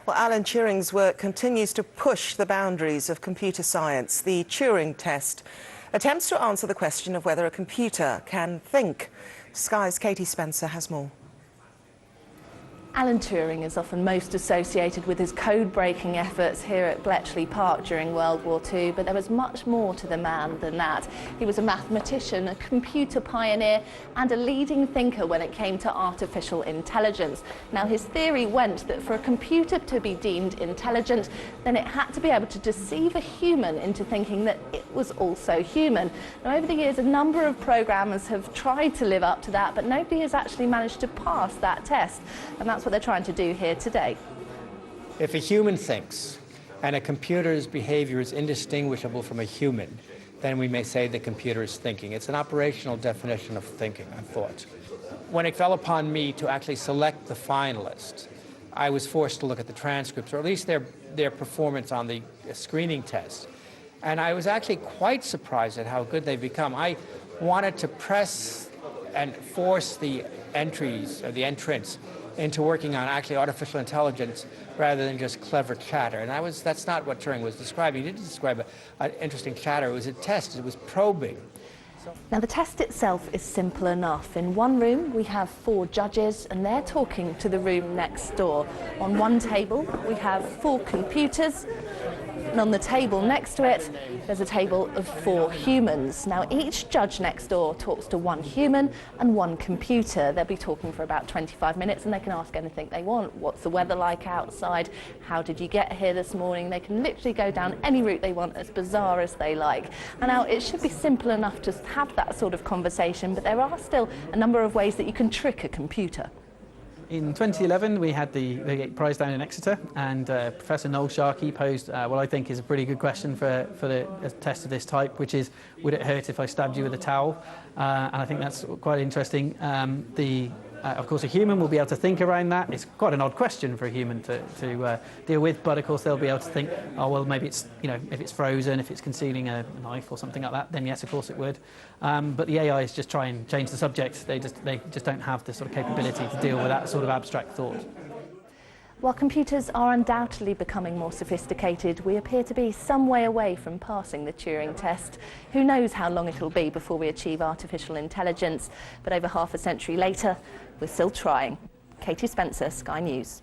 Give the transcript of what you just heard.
Well, Alan Turing's work continues to push the boundaries of computer science. The Turing test attempts to answer the question of whether a computer can think. Sky's Katie Spencer has more. Alan Turing is often most associated with his code-breaking efforts here at Bletchley Park during World War II, but there was much more to the man than that. He was a mathematician, a computer pioneer, and a leading thinker when it came to artificial intelligence. Now, his theory went that for a computer to be deemed intelligent, then it had to be able to deceive a human into thinking that it was also human. Now, over the years, a number of programmers have tried to live up to that, but nobody has actually managed to pass that test, and that's what they're trying to do here today. If a human thinks and a computer's behavior is indistinguishable from a human, then we may say the computer is thinking. It's an operational definition of thinking, I thought. When it fell upon me to actually select the finalists, I was forced to look at the transcripts, or at least their performance on the screening test. And I was actually quite surprised at how good they've become. I wanted to press and force the entries, or the entrants, into working on actually artificial intelligence rather than just clever chatter. And that's not what Turing was describing. He didn't describe an interesting chatter. It was a test. It was probing. Now, the test itself is simple enough. In one room, we have 4 judges, and they're talking to the room next door. On one table, we have 4 computers, and on the table next to it, there's a table of 4 humans. Now, each judge next door talks to 1 human and 1 computer. They'll be talking for about 25 minutes, and they can ask anything they want. What's the weather like outside? How did you get here this morning? They can literally go down any route they want, as bizarre as they like. And now, it should be simple enough to have that sort of conversation, but there are still a number of ways that you can trick a computer. In 2011, we had the prize down in Exeter, and Professor Noel Sharkey posed what I think is a pretty good question for a test of this type, which is, would it hurt if I stabbed you with a towel? And I think that's quite interesting. Of course, a human will be able to think around that. It's quite an odd question for a human to deal with, but of course they'll be able to think, oh well, maybe it's, if it's frozen, if it's concealing a knife or something like that, then yes, of course it would. But the AI is just try and change the subject. They just don't have the sort of capability to deal with that sort of abstract thought. While computers are undoubtedly becoming more sophisticated, we appear to be some way away from passing the Turing test. Who knows how long it'll be before we achieve artificial intelligence, but over half a century later, we're still trying. Katie Spencer, Sky News.